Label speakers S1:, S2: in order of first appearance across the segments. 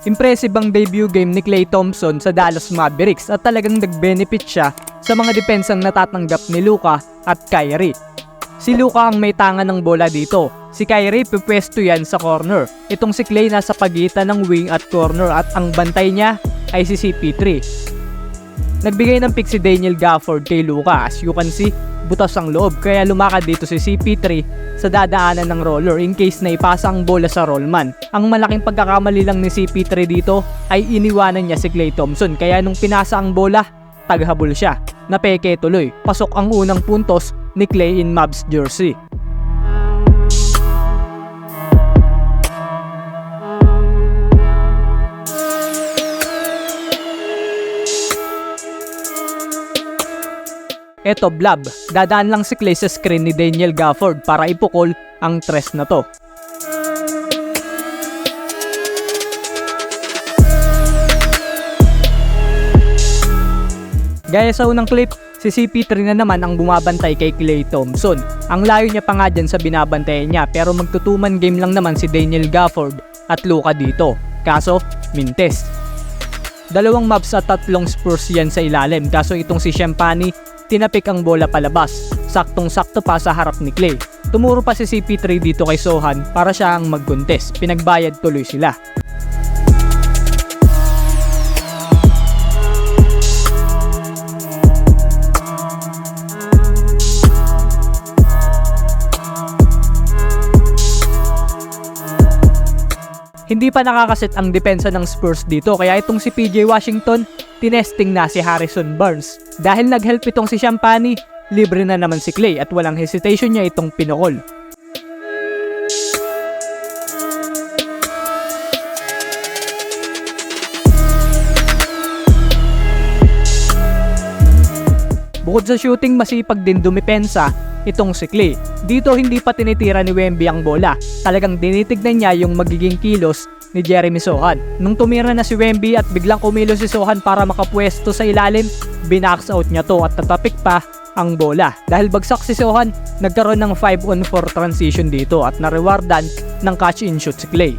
S1: Impressive ang debut game ni Klay Thompson sa Dallas Mavericks at talagang nag-benefit siya sa mga depensang natatanggap ni Luka at Kyrie. Si Luka ang may tangan ng bola dito. Si Kyrie pipwesto yan sa corner. Itong si Klay nasa pagitan ng wing at corner at ang bantay niya ay si CP3. Nagbigay ng pick si Daniel Gafford kay Luka. As you can see, butas ang loob kaya lumakad dito si CP3 sa dadaanan ng roller in case na ipasa ang bola sa rollman. Ang malaking pagkakamali lang ni CP3 dito ay iniwanan niya si Klay Thompson kaya nung pinasa ang bola, taghabol siya. Napeke tuloy. Pasok ang unang puntos ni Klay in Mavs jersey. Eto blab, dadaan lang si Klay sa screen ni Daniel Gafford para ipukol ang tres na to. Gaya sa unang clip, si CP3 na naman ang bumabantay kay Klay Thompson. Ang layo niya pa nga dyan sa binabantayan niya pero magtutuman game lang naman si Daniel Gafford at Luka dito. Kaso, mintes. Dalawang Mavs at tatlong Spurs yan sa ilalim kaso itong si Champagnie tinapik ang bola palabas. Saktong-sakto pa sa harap ni Klay. Tumuro pa si CP3 dito kay Sochan para siya ang mag-contest. Pinagbayad tuloy sila. Hindi pa nakakaset ang depensa ng Spurs dito kaya itong si PJ Washington, tinesting na si Harrison Barnes. Dahil nag-help itong si Champagnie, libre na naman si Klay at walang hesitation niya itong pinukol. Bukod sa shooting, masipag din dumipensa itong si Klay. Dito hindi pa tinitira ni Wemby ang bola. Talagang tinitignan niya yung magiging kilos ni Jeremy Sochan. Nung tumira na si Wemby at biglang kumilos si Sochan para makapwesto sa ilalim, binax out niya to at tatapik pa ang bola. Dahil bagsak si Sochan, nagkaroon ng 5-on-4 transition dito at narewardan ng catch and shoot si Klay.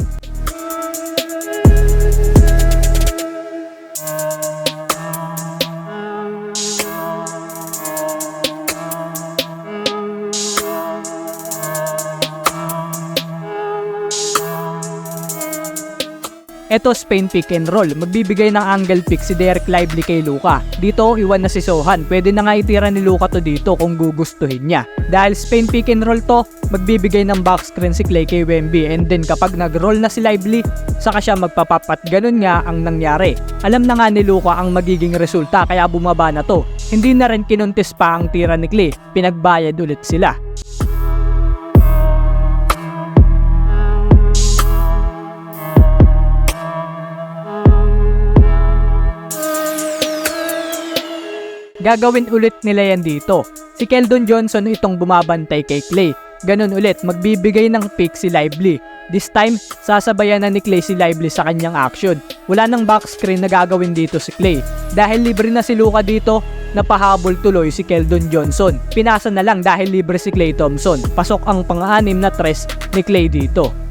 S1: Eto Spain pick and roll, magbibigay ng angle pick si Dereck Lively kay Luka. Dito, iwan na si Sochan. Pwede na nga itira ni Luka to dito kung gugustuhin niya. Dahil Spain pick and roll to, magbibigay ng back screen si Klay kay Wemby. And then kapag nag-roll na si Lively, saka siya magpapapat. Ganun nga ang nangyari. Alam na nga ni Luka ang magiging resulta kaya bumaba na to. Hindi na rin kinuntis pa ang tira ni Klay. Pinagbayad ulit sila. Gagawin ulit nila yan dito. Si Keldon Johnson itong bumabantay kay Klay. Ganun ulit, magbibigay ng pick si Lively. This time, sasabayan na ni Klay si Lively sa kanyang action. Wala nang back screen na gagawin dito si Klay. Dahil libre na si Luka dito, napahabol tuloy si Keldon Johnson. Pinasa na lang dahil libre si Klay Thompson. Pasok ang pang-anim na tres ni Klay dito.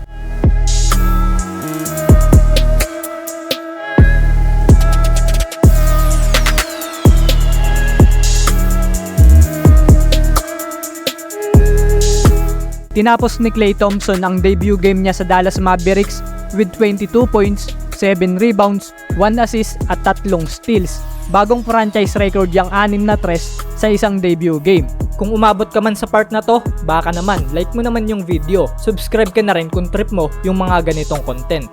S1: Tinapos ni Klay Thompson ang debut game niya sa Dallas Mavericks with 22 points, 7 rebounds, 1 assist at 3 steals. Bagong franchise record yung 6 na tres sa isang debut game. Kung umabot ka man sa part na to, baka naman like mo naman yung video. Subscribe ka na rin kung trip mo yung mga ganitong content.